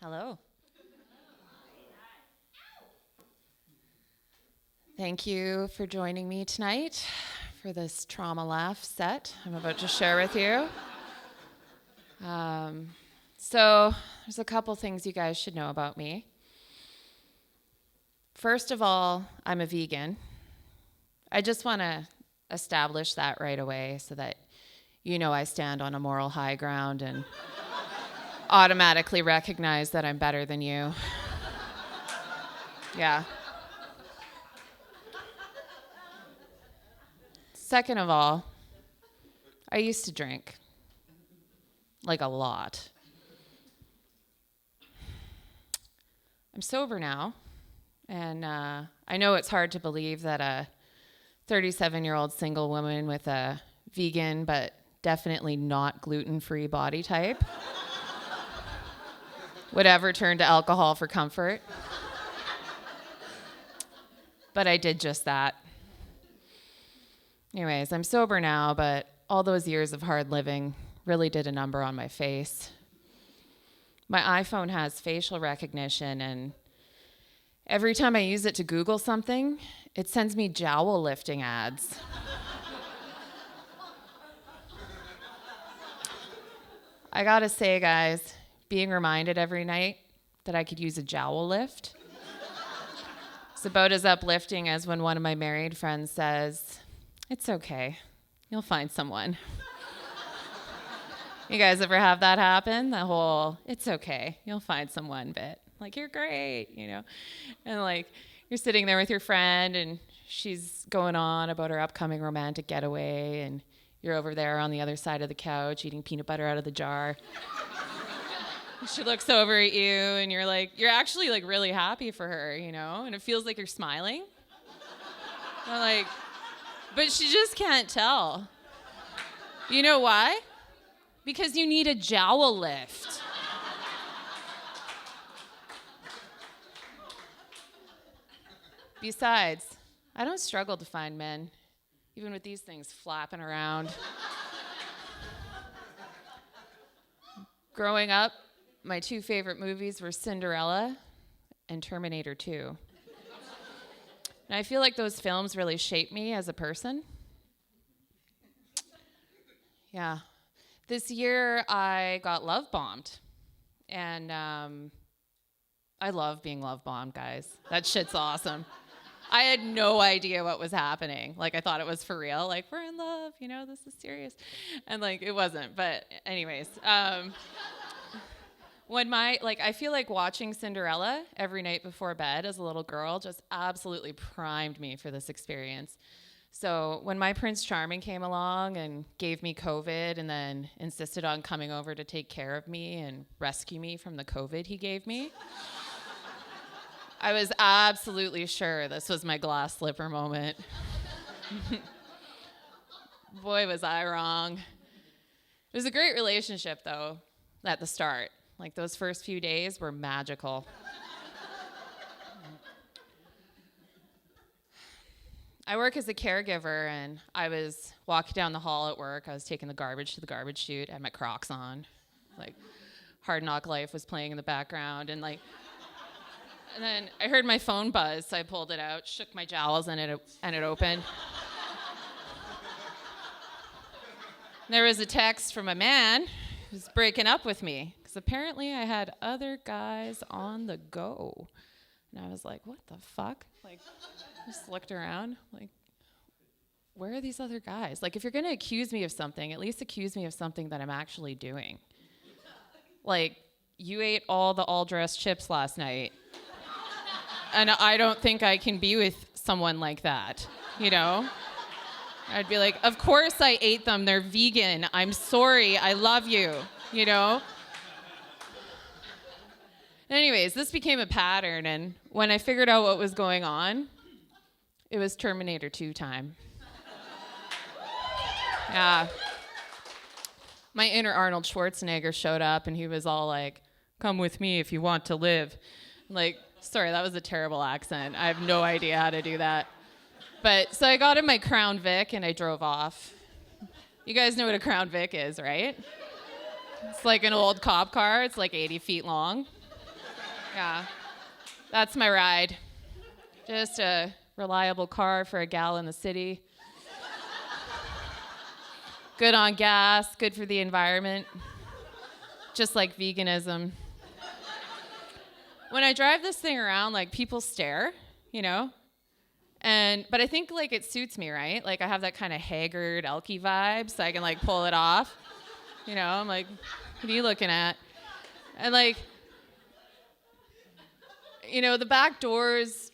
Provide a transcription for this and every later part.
Hello. Thank you for joining me tonight for this trauma laugh set I'm about to share with you. So there's a couple things you guys should know about me. First of all, I'm a vegan. I just want to establish that right away so that you know I stand on a moral high ground and automatically recognize that I'm better than you. Yeah. Second of all, I used to drink. Like a lot. I'm sober now, and I know it's hard to believe that a 37-year-old single woman with a vegan but definitely not gluten-free body type would ever turn to alcohol for comfort. But I did just that. Anyways, I'm sober now, but all those years of hard living really did a number on my face. My iPhone has facial recognition, and every time I use it to Google something, it sends me Jowl lifting ads. I gotta say, guys, being reminded every night that I could use a Jowl lift is about as uplifting as when one of my married friends says, "It's okay, you'll find someone." You guys ever have that happen? The whole, "it's okay, you'll find someone" bit. Like, you're great, you know? And like, you're sitting there with your friend and she's going on about her upcoming romantic getaway and you're over there on the other side of the couch eating peanut butter out of the jar. She looks over at you and you're actually like really happy for her, you know? And it feels like you're smiling. You're like, but she just can't tell. You know why? Because you need a Jowl lift. Besides, I don't struggle to find men, even with these things flapping around. Growing up, my two favorite movies were Cinderella and Terminator 2. And I feel like those films really shaped me as a person. Yeah. This year, I got love bombed. And I love being love bombed, guys. That shit's awesome. I had no idea what was happening. Like, I thought it was for real. Like, we're in love, you know, this is serious. And, like, it wasn't. But anyways, I feel like watching Cinderella every night before bed as a little girl just absolutely primed me for this experience. So when my Prince Charming came along and gave me COVID and then insisted on coming over to take care of me and rescue me from the COVID he gave me, I was absolutely sure this was my glass slipper moment. Boy, was I wrong. It was a great relationship, though, at the start. Like, those first few days were magical. I work as a caregiver, and I was walking down the hall at work. I was taking the garbage to the garbage chute. I had my Crocs on. Like, Hard Knock Life was playing in the background. And then I heard my phone buzz, so I pulled it out, shook my jowls, and it opened. There was a text from a man who was breaking up with me, because apparently I had other guys on the go. And I was like, what the fuck? Like, just looked around, like, where are these other guys? Like, if you're gonna accuse me of something, at least accuse me of something that I'm actually doing. Like, you ate all the all-dressed chips last night, and I don't think I can be with someone like that, you know? I'd be like, of course I ate them, they're vegan, I'm sorry, I love you, you know? Anyways, this became a pattern, and when I figured out what was going on, it was Terminator 2 time. Yeah. My inner Arnold Schwarzenegger showed up, and he was all like, "Come with me if you want to live." Like, sorry, that was a terrible accent. I have no idea how to do that. But so I got in my Crown Vic, and I drove off. You guys know what a Crown Vic is, right? It's like an old cop car. It's like 80 feet long. Yeah, that's my ride. Just a reliable car for a gal in the city. Good on gas, good for the environment. Just like veganism. When I drive this thing around, like, people stare, you know? But I think, like, it suits me, right? Like, I have that kind of haggard, elky vibe, so I can, like, pull it off. You know, I'm like, what are you looking at? And, like, you know, the back doors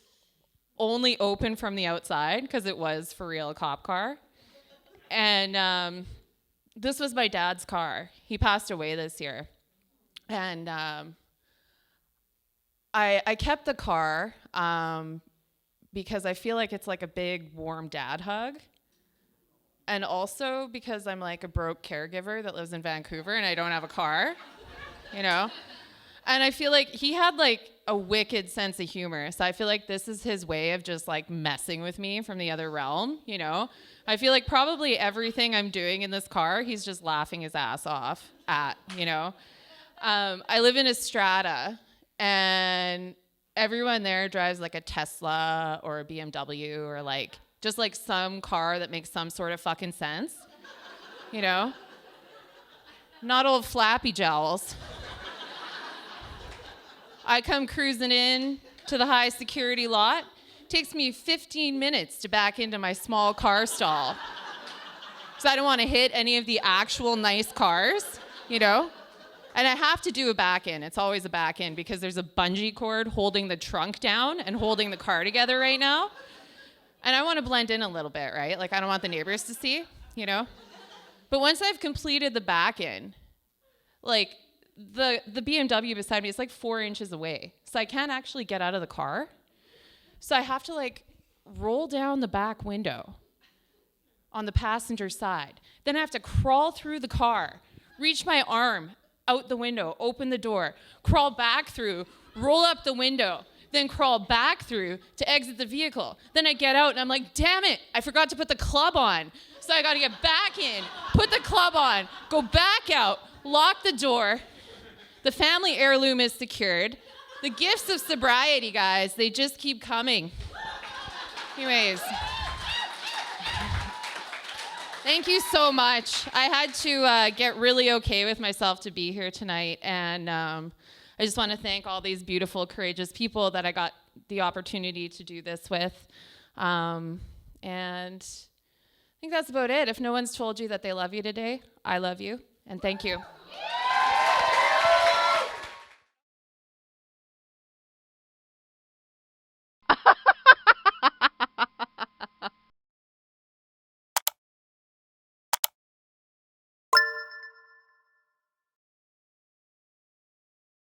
only open from the outside because it was, for real, a cop car. And this was my dad's car. He passed away this year. And I kept the car because I feel like it's like a big, warm dad hug. And also because I'm like a broke caregiver that lives in Vancouver and I don't have a car, you know? And I feel like he had like a wicked sense of humor. So I feel like this is his way of just like messing with me from the other realm, you know? I feel like probably everything I'm doing in this car, he's just laughing his ass off at, you know? I live in Estrada, and everyone there drives like a Tesla or a BMW or like just like some car that makes some sort of fucking sense, you know? Not old flappy jowls. I come cruising in to the high security lot. Takes me 15 minutes to back into my small car stall. So I don't want to hit any of the actual nice cars, you know? And I have to do a back in. It's always a back in because there's a bungee cord holding the trunk down and holding the car together right now. And I want to blend in a little bit, right? Like, I don't want the neighbors to see, you know? But once I've completed the back in, like, the BMW beside me is like 4 inches away. So I can't actually get out of the car. So I have to, like, roll down the back window on the passenger side. Then I have to crawl through the car, reach my arm out the window, open the door, crawl back through, roll up the window, then crawl back through to exit the vehicle. Then I get out and I'm like, damn it, I forgot to put the club on. So I gotta get back in, put the club on, go back out, lock the door. The family heirloom is secured. The gifts of sobriety, guys, they just keep coming. Anyways. Thank you so much. I had to get really okay with myself to be here tonight. And I just want to thank all these beautiful, courageous people that I got the opportunity to do this with. And I think that's about it. If no one's told you that they love you today, I love you. And thank you.